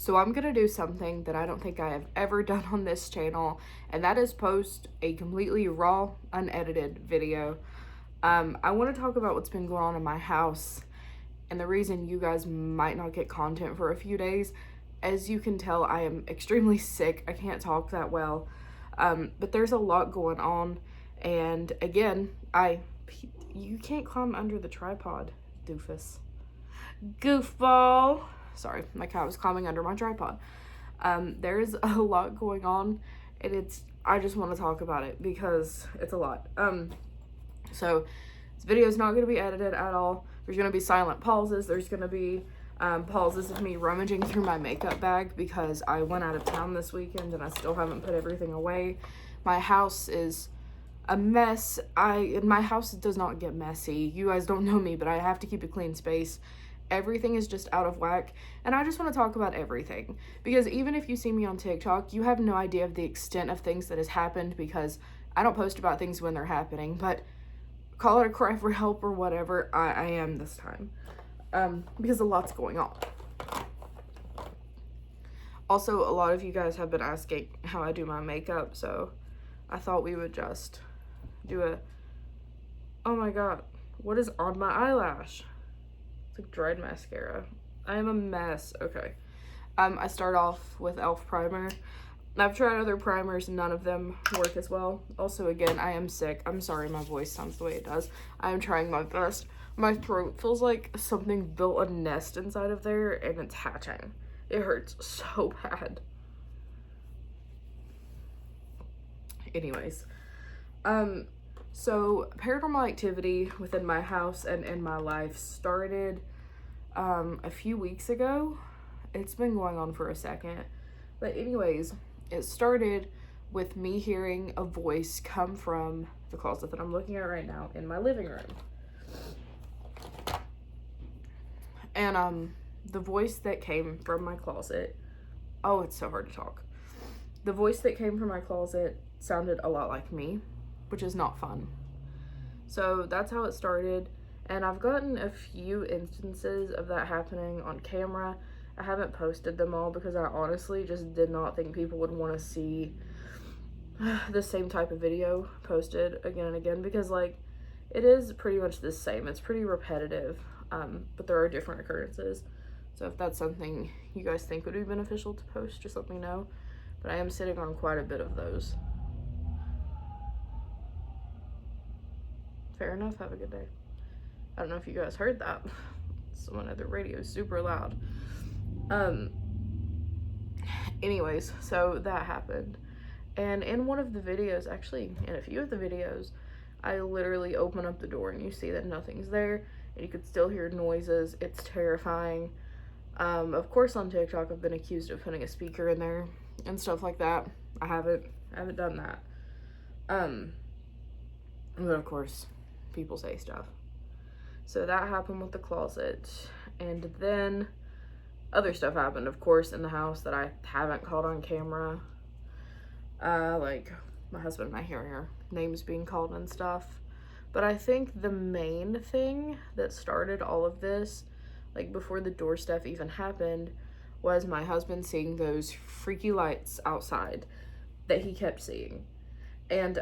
So I'm gonna do something that I don't think I have ever done on this channel, and that is post a completely raw, unedited video. I want to talk about what's been going on in my house and the reason you guys might not get content for a few days. As you can tell, I am extremely sick. I can't talk that well. But there's a lot going on. And again, you can't climb under the tripod, doofus. Goofball. Sorry, my cat was climbing under my tripod. There's a lot going on, and I just want to talk about it because it's a lot. So this video is not going to be edited at all. There's going to be silent pauses. There's going to be pauses of me rummaging through my makeup bag because I went out of town this weekend and I still haven't put everything away. My house is a mess. My house does not get messy. You guys don't know me, but I have to keep a clean space. Everything is just out of whack, and I just want to talk about everything because even if you see me on TikTok, you have no idea of the extent of things that has happened because I don't post about things when they're happening, but call it a cry for help or whatever, I am this time, because a lot's going on. Also, a lot of you guys have been asking how I do my makeup, so I thought we would just do oh my god, what is on my eyelash? It's like dried mascara. I am a mess. Okay. I start off with e.l.f. primer. I've tried other primers, none of them work as well. Also, again, I am sick. I'm sorry my voice sounds the way it does. I am trying my best. My throat feels like something built a nest inside of there and it's hatching. It hurts so bad. Anyways, so paranormal activity within my house and in my life started a few weeks ago. It's been going on for a second, but anyways, it started with me hearing a voice come from the closet that I'm looking at right now in my living room. And the voice that came from my closet, oh, it's so hard to talk. The voice that came from my closet sounded a lot like me, which is not fun. So that's how it started, and I've gotten a few instances of that happening on camera. I haven't posted them all because I honestly just did not think people would want to see the same type of video posted again and again because, like, it is pretty much the same. It's pretty repetitive, but there are different occurrences. So if that's something you guys think would be beneficial to post, just let me know. But I am sitting on quite a bit of those. Fair enough. Have a good day. I don't know if you guys heard that. Someone at the radio is super loud. Anyways, so that happened. And in one of the videos, actually in a few of the videos, I literally open up the door and you see that nothing's there and you could still hear noises. It's terrifying. Of course on TikTok I've been accused of putting a speaker in there and stuff like that. I haven't done that. But of course people say stuff. So that happened with the closet, and then other stuff happened, of course, in the house that I haven't caught on camera. Like my husband and I hearing our names being called and stuff. But I think the main thing that started all of this, like before the door stuff even happened, was my husband seeing those freaky lights outside that he kept seeing. And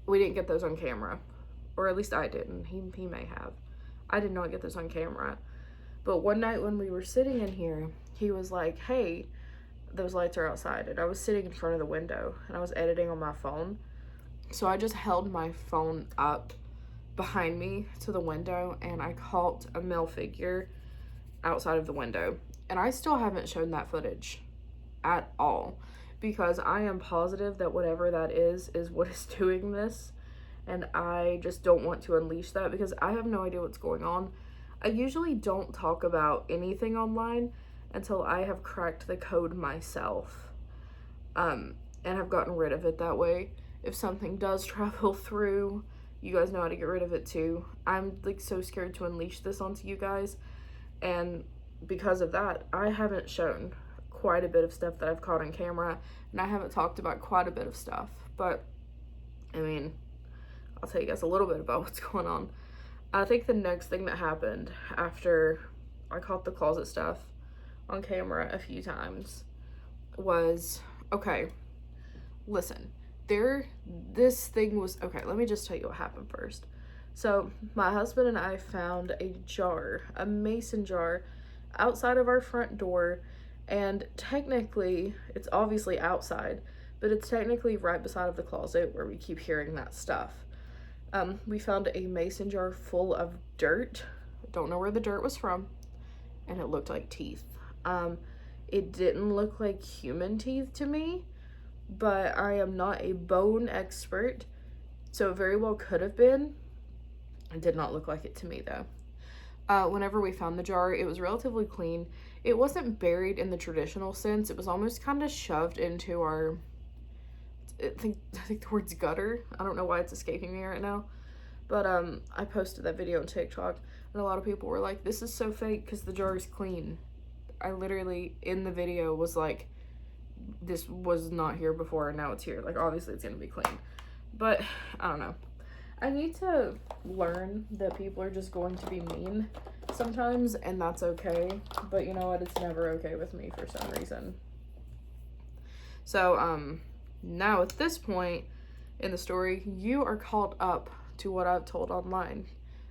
we didn't get those on camera, or at least I didn't. He may have. I did not get those on camera. But one night when we were sitting in here, he was like, hey, those lights are outside. And I was sitting in front of the window and I was editing on my phone. So I just held my phone up behind me to the window and I caught a male figure outside of the window. And I still haven't shown that footage at all because I am positive that whatever that is what is doing this. And I just don't want to unleash that because I have no idea what's going on. I usually don't talk about anything online until I have cracked the code myself, and have gotten rid of it that way. If something does travel through, you guys know how to get rid of it too. I'm like so scared to unleash this onto you guys, and because of that, I haven't shown quite a bit of stuff that I've caught on camera, and I haven't talked about quite a bit of stuff. But I mean, I'll tell you guys a little bit about what's going on. I think the next thing that happened after I caught the closet stuff on camera a few times was, okay, listen, this thing was, okay, let me just tell you what happened first. So my husband and I found a mason jar outside of our front door, and technically it's obviously outside, but it's technically right beside of the closet where we keep hearing that stuff. We found a mason jar full of dirt. Don't know where the dirt was from, and it looked like teeth. It didn't look like human teeth to me, but I am not a bone expert, so it very well could have been. It did not look like it to me though. Whenever we found the jar, it was relatively clean. It wasn't buried in the traditional sense. It was almost kind of shoved into our, I think the word's gutter. I don't know why it's escaping me right now. But I posted that video on TikTok, and a lot of people were like, this is so fake because the jar is clean. I literally, in the video, was like, this was not here before, and now it's here. Like, obviously it's gonna be clean. But, I don't know. I need to learn that people are just going to be mean sometimes, and that's okay. But you know what? It's never okay with me for some reason. So, now at this point in the story, you are caught up to what I've told online.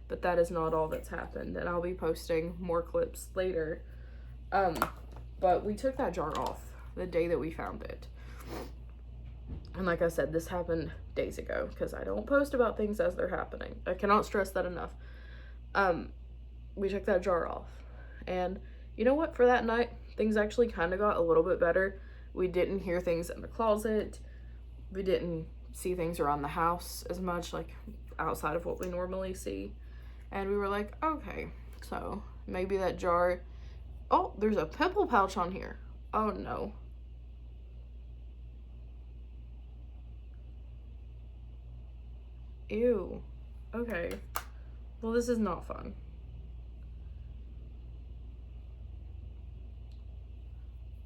But that is not all that's happened, and I'll be posting more clips later. But we took that jar off the day that we found it. And like I said, this happened days ago because I don't post about things as they're happening. I cannot stress that enough. We took that jar off. And you know what? For that night, things actually kind of got a little bit better. We didn't hear things in the closet. We didn't see things around the house as much, like outside of what we normally see. And we were like, okay, so maybe that jar... Oh, there's a pimple pouch on here. Oh no. Ew. Okay. Well, this is not fun.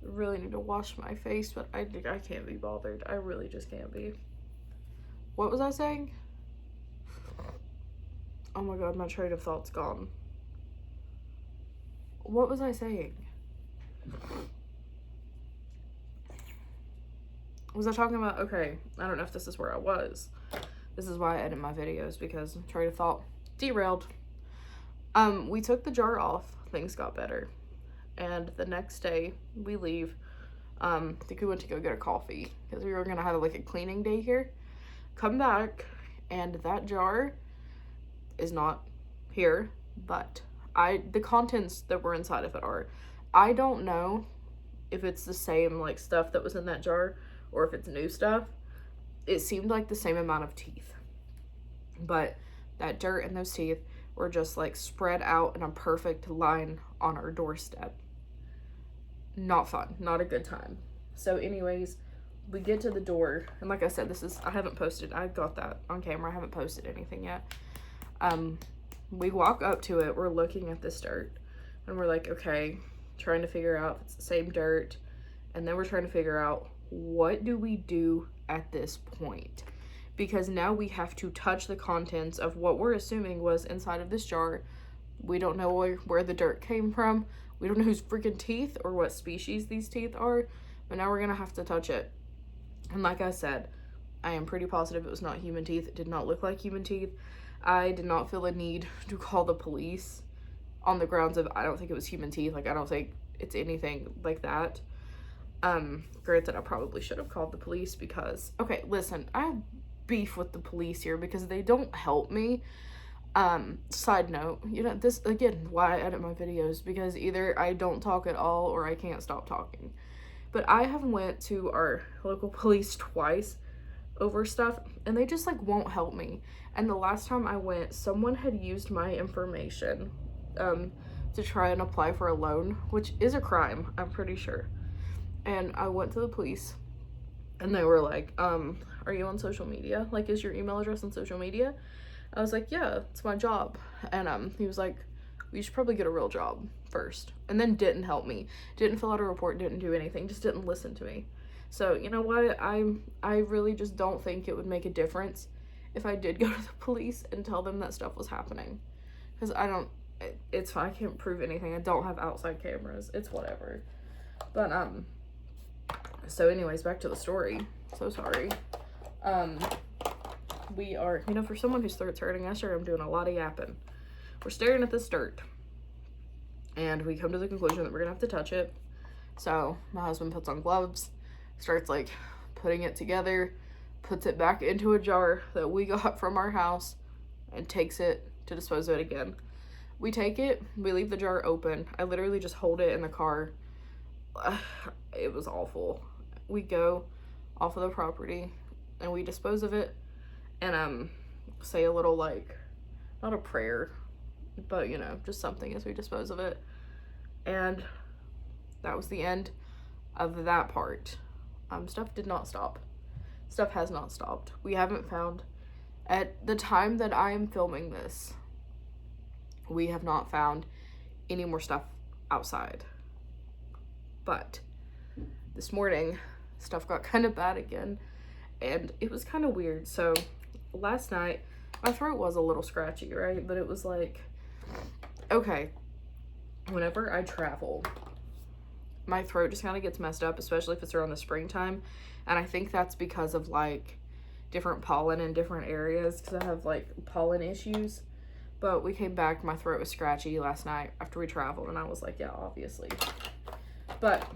I really need to wash my face, but I can't be bothered. I really just can't be. What was I saying? Oh my god, my train of thought's gone. What was I saying? Was I talking about, okay, I don't know if this is where I was. This is why I edit my videos, because train of thought derailed. We took the jar off, things got better. And the next day we leave. I think we went to go get a coffee because we were gonna have like a cleaning day here. Come back, and that jar is not here, but the contents that were inside of it are. I don't know if it's the same like stuff that was in that jar or if it's new stuff. It seemed like the same amount of teeth, but that dirt and those teeth were just like spread out in a perfect line on our doorstep. Not fun, not a good time. So anyways, we get to the door, and like I said, I haven't posted, I got that on camera, I haven't posted anything yet. We walk up to it, we're looking at this dirt, and we're like, okay, trying to figure out if it's the same dirt, and then we're trying to figure out what do we do at this point, because now we have to touch the contents of what we're assuming was inside of this jar. We don't know where the dirt came from. We don't know whose freaking teeth or what species these teeth are, but now we're gonna have to touch it. And like I said, I am pretty positive it was not human teeth. It did not look like human teeth. I did not feel a need to call the police on the grounds of I don't think it was human teeth. Like, I don't think it's anything like that. Granted, I probably should have called the police because, okay, listen, I have beef with the police here because they don't help me. Side note, you know, this, again, why I edit my videos, because either I don't talk at all or I can't stop talking. But I have went to our local police twice over stuff, and they just, like, won't help me. And the last time I went, someone had used my information, to try and apply for a loan, which is a crime, I'm pretty sure. And I went to the police, and they were like, are you on social media? Like, is your email address on social media? I was like, yeah, it's my job. And he was like, you should probably get a real job first. And then didn't help me. Didn't fill out a report, didn't do anything, just didn't listen to me. So, you know what? I really just don't think it would make a difference if I did go to the police and tell them that stuff was happening. Because It's fine. I can't prove anything. I don't have outside cameras. It's whatever. But, so anyways, back to the story. So sorry. We are, you know, for someone whose throat's hurting, I sure am doing a lot of yapping. We're staring at this dirt. And we come to the conclusion that we're gonna have to touch it. So my husband puts on gloves, starts like putting it together, puts it back into a jar that we got from our house, and takes it to dispose of it again. We take it, we leave the jar open. I literally just hold it in the car. It was awful. We go off of the property and we dispose of it and say a little, like, not a prayer, but you know, just something as we dispose of it. And that was the end of that part. Stuff did not stop. Stuff has not stopped. We haven't found, at the time that I am filming this, we have not found any more stuff outside. But this morning, stuff got kind of bad again, and it was kind of weird. So last night, my throat was a little scratchy, right? But it was like, okay, whenever I travel, my throat just kind of gets messed up, especially if it's around the springtime. And I think that's because of like different pollen in different areas, because I have like pollen issues. But we came back, my throat was scratchy last night after we traveled, and I was like, yeah, obviously. But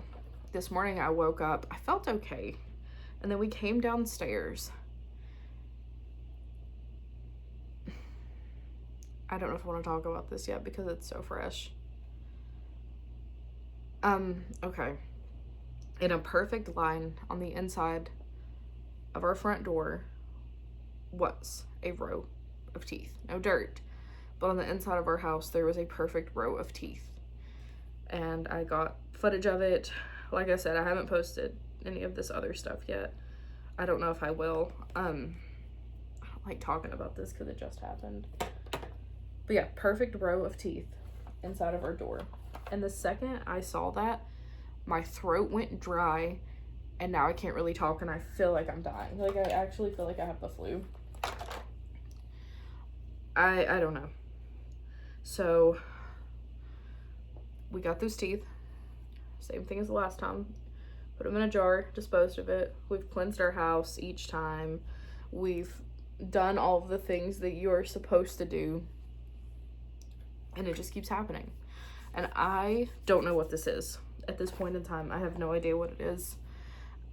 this morning I woke up, I felt okay. And then we came downstairs. I don't know if I want to talk about this yet because it's so fresh. Okay. In a perfect line on the inside of our front door was a row of teeth. No dirt. But on the inside of our house, there was a perfect row of teeth. And I got footage of it. Like I said, I haven't posted any of this other stuff yet. I don't know if I will. I don't like talking about this because it just happened. But yeah, perfect row of teeth inside of our door. And the second I saw that, my throat went dry, and now I can't really talk, and I feel like I'm dying. Like, I actually feel like I have the flu. I don't know. So, we got those teeth. Same thing as the last time. Put them in a jar, disposed of it. We've cleansed our house each time. We've done all of the things that you're supposed to do. And it just keeps happening. And I don't know what this is. At this point in time, I have no idea what it is.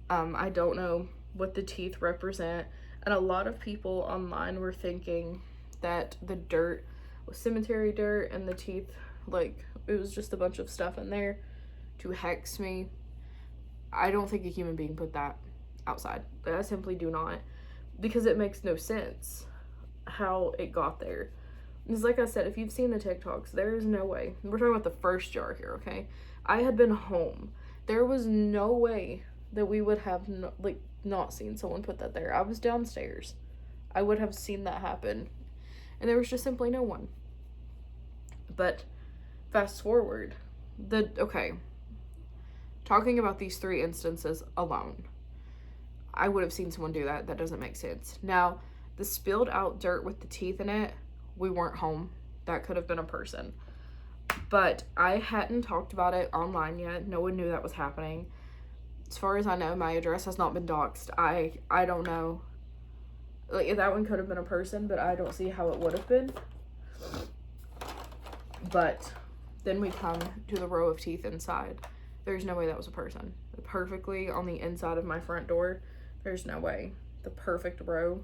I don't know what the teeth represent. And a lot of people online were thinking that the dirt was cemetery dirt and the teeth, like, it was just a bunch of stuff in there to hex me. I don't think a human being put that outside. I simply do not. Because it makes no sense how it got there. Because like I said, if you've seen the TikToks, there is no way. We're talking about the first jar here, okay? I had been home. There was no way that we would have not seen someone put that there. I was downstairs. I would have seen that happen. And there was just simply no one. But fast forward. Talking about these 3 instances alone, I would have seen someone do that. That doesn't make sense. Now, the spilled out dirt with the teeth in it, we weren't home. That could have been a person. But I hadn't talked about it online yet. No one knew that was happening. As far as I know, my address has not been doxed. I don't know. Like, that one could have been a person, but I don't see how it would have been. But then we come to the row of teeth inside. There's no way that was a person. Perfectly on the inside of my front door. There's no way. The perfect row.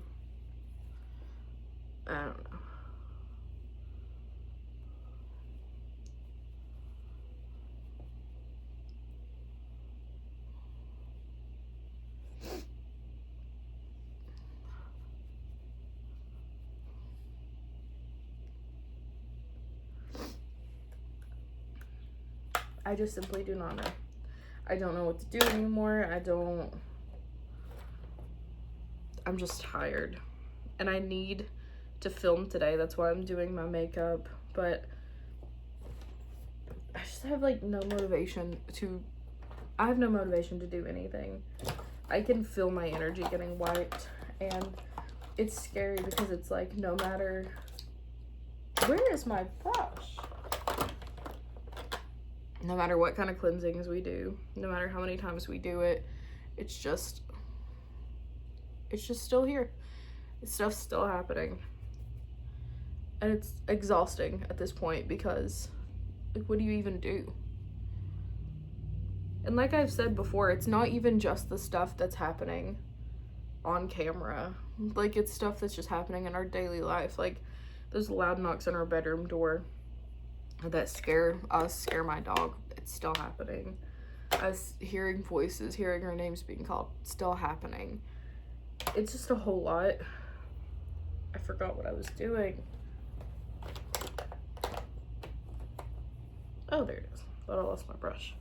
I don't know. I just simply do not know. I don't know what to do anymore. I'm just tired. And I need to film today. That's why I'm doing my makeup. But I just have like no motivation to do anything. I can feel my energy getting wiped. And it's scary because it's like no matter... Where is my brush? No matter what kind of cleansings we do, no matter how many times we do it, it's just still here. Stuff's still happening. And it's exhausting at this point because, like, what do you even do? And like I've said before, it's not even just the stuff that's happening on camera. Like, it's stuff that's just happening in our daily life. Like, those loud knocks on our bedroom door that scare us, scare my dog. It's still happening. Us hearing voices, hearing our names being called, still happening. It's just a whole lot. I forgot what I was doing. Oh, there it is. Thought I lost my brush.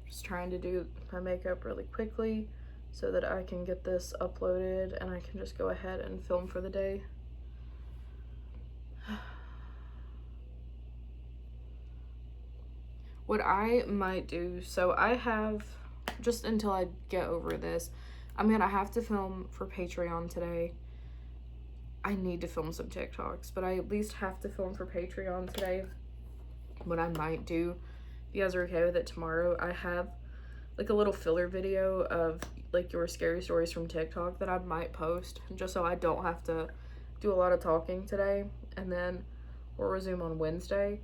Just trying to do my makeup really quickly so that I can get this uploaded and I can just go ahead and film for the day. What I might do, so I have, just until I get over this, I'm gonna have to film for Patreon today. I need to film some TikToks, but I at least have to film for Patreon today. What I might do, if you guys are okay with it, tomorrow, I have like a little filler video of like your scary stories from TikTok that I might post, just so I don't have to do a lot of talking today. And then we'll resume on Wednesday.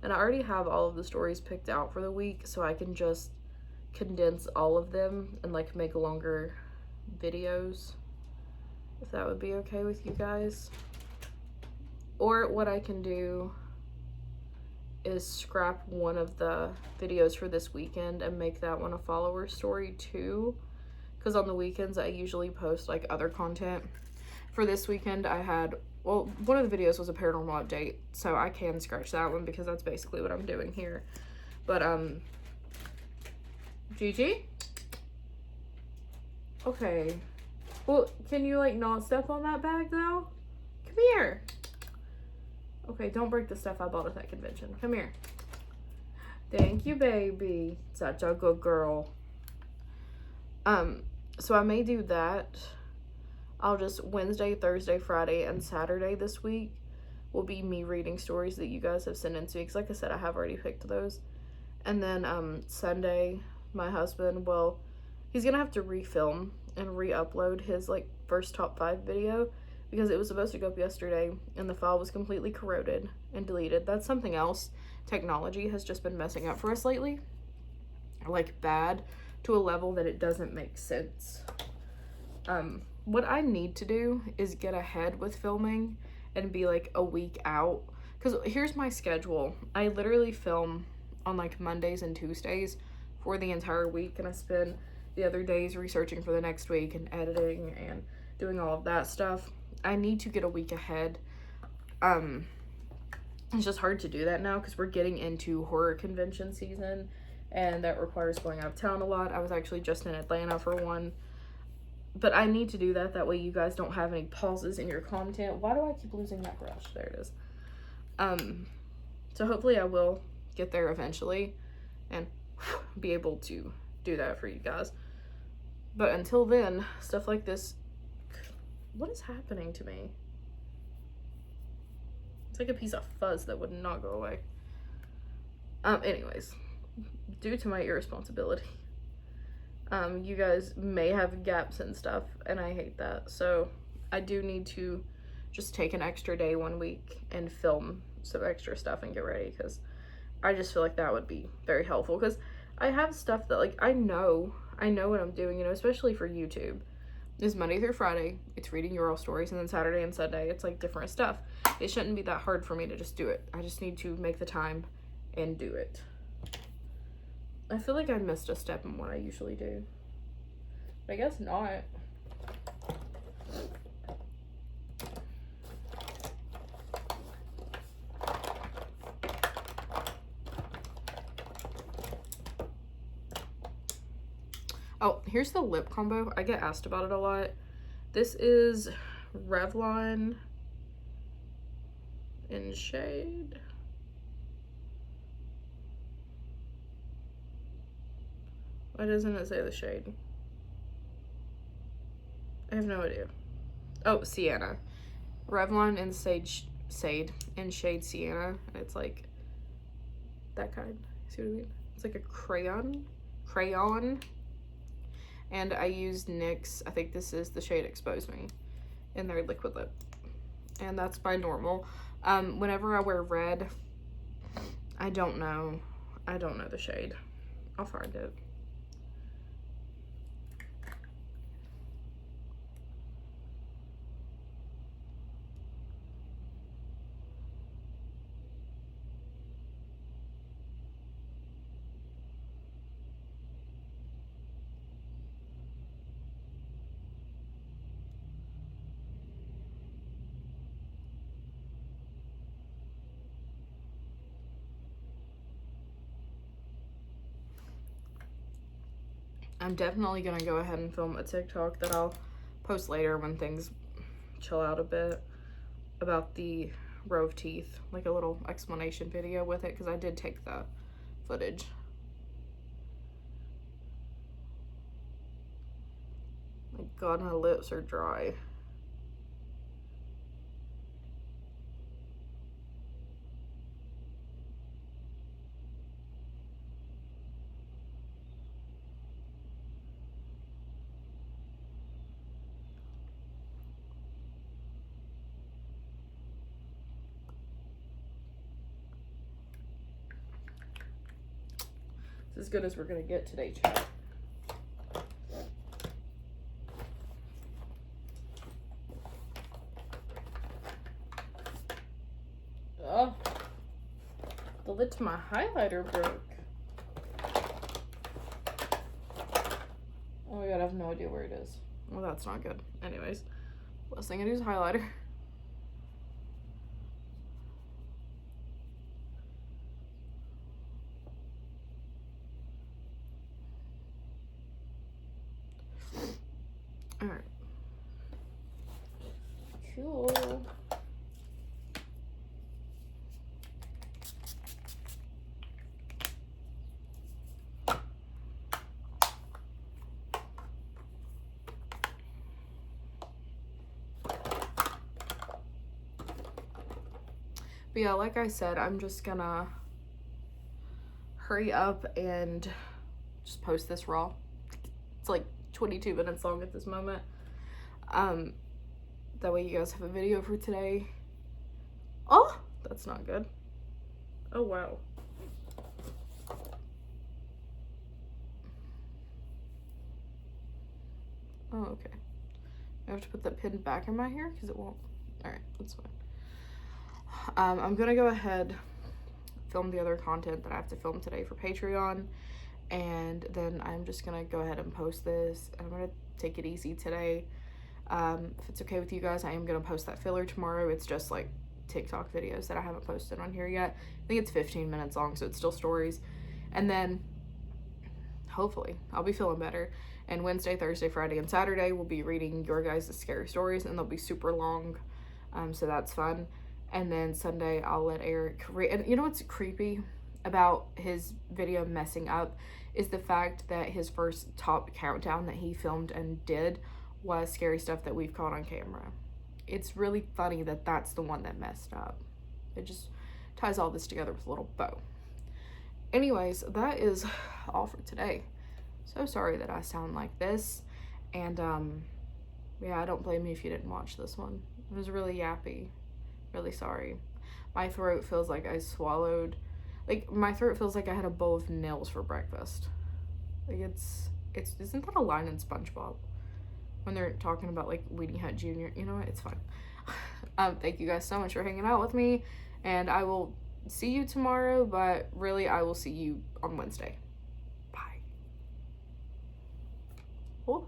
And I already have all of the stories picked out for the week, so I can just condense all of them and like make longer videos, if that would be okay with you guys. Or what I can do is scrap one of the videos for this weekend and make that one a follower story too, because on the weekends I usually post like other content. For this weekend I had, well, one of the videos was a paranormal update, so I can scratch that one because that's basically what I'm doing here. But Gigi? Okay. Well, can you like not step on that bag though? Come here. Okay, don't break the stuff I bought at that convention. Come here. Thank you, baby. Such a good girl. So I may do that. I'll just, Wednesday, Thursday, Friday, and Saturday this week will be me reading stories that you guys have sent in to me, because like I said, I have already picked those. And then Sunday, my husband, well, he's gonna have to refilm and re-upload his like first top 5 video, because it was supposed to go up yesterday and the file was completely corroded and deleted. That's something else. Technology has just been messing up for us lately, like bad, to a level that it doesn't make sense. What I need to do is get ahead with filming and be like a week out, because here's my schedule. I literally film on like Mondays and Tuesdays for the entire week, and I spend the other days researching for the next week and editing and doing all of that stuff. I need to get a week ahead. It's just hard to do that now because we're getting into horror convention season, and that requires going out of town a lot. I was actually just in Atlanta for one, but I need to do that. That way you guys don't have any pauses in your content. Why do I keep losing that brush? There it is. So hopefully I will get there eventually and be able to do that for you guys. But until then, stuff like this, what is happening to me? It's like a piece of fuzz that would not go away. Anyways, due to my irresponsibility, you guys may have gaps and stuff, and I hate that. So I do need to just take an extra day one week and film some extra stuff and get ready, because I just feel like that would be very helpful, because I have stuff that like I know what I'm doing, you know, especially for YouTube. It's Monday through Friday, it's reading your oral stories, and then Saturday and Sunday it's like different stuff. It shouldn't be that hard for me to just do it. I just need to make the time and do it. I feel like I missed a step in what I usually do, but I guess not. Oh, here's the lip combo. I get asked about it a lot. This is Revlon in shade. Why doesn't it say the shade? I have no idea. Oh, Sienna. Revlon in shade in shade Sienna. It's like that kind. See what I mean? It's like a crayon. And I used NYX, I think this is the shade Expose Me, in their liquid lip. And that's by Normal. Whenever I wear red, I don't know the shade. I'll find it. I'm definitely gonna go ahead and film a TikTok that I'll post later when things chill out a bit about the row of teeth, like a little explanation video with it, because I did take the footage. My God, my lips are dry. It's as good as we're gonna get today, chat. Oh, the lid to my highlighter broke. Oh my God, I have no idea where it is. Well, that's not good. Anyways, last thing I do is highlighter. All right. Cool. But yeah, like I said, I'm just gonna hurry up and just post this raw. It's like 22 minutes long at this moment. That way you guys have a video for today. Oh, that's not good. Oh, wow. Oh, okay. I have to put that pin back in my hair because it won't. All right, that's fine. I'm gonna go ahead, film the other content that I have to film today for Patreon, and then I'm just gonna go ahead and post this. I'm gonna take it easy today. If it's okay with you guys, I am gonna post that filler tomorrow. It's just like TikTok videos that I haven't posted on here yet. I think it's 15 minutes long, so it's still stories. And then hopefully I'll be feeling better. And Wednesday, Thursday, Friday, and Saturday we'll be reading your guys' scary stories, and they'll be super long, so that's fun. And then Sunday I'll let Eric read. And you know what's creepy about his video messing up is the fact that his first top countdown that he filmed and did was scary stuff that we've caught on camera. It's really funny that that's the one that messed up. It just ties all this together with a little bow. Anyways, that is all for today. So sorry that I sound like this. And yeah, I don't blame you if you didn't watch this one. It was really yappy. Really sorry. My throat feels like I swallowed, like my throat feels like I had a bowl of nails for breakfast. Like it's isn't that a line in SpongeBob when they're talking about like Weenie Hut Jr.? You know what? It's fine. Thank you guys so much for hanging out with me, and I will see you tomorrow, but really I will see you on Wednesday. Bye. Oh.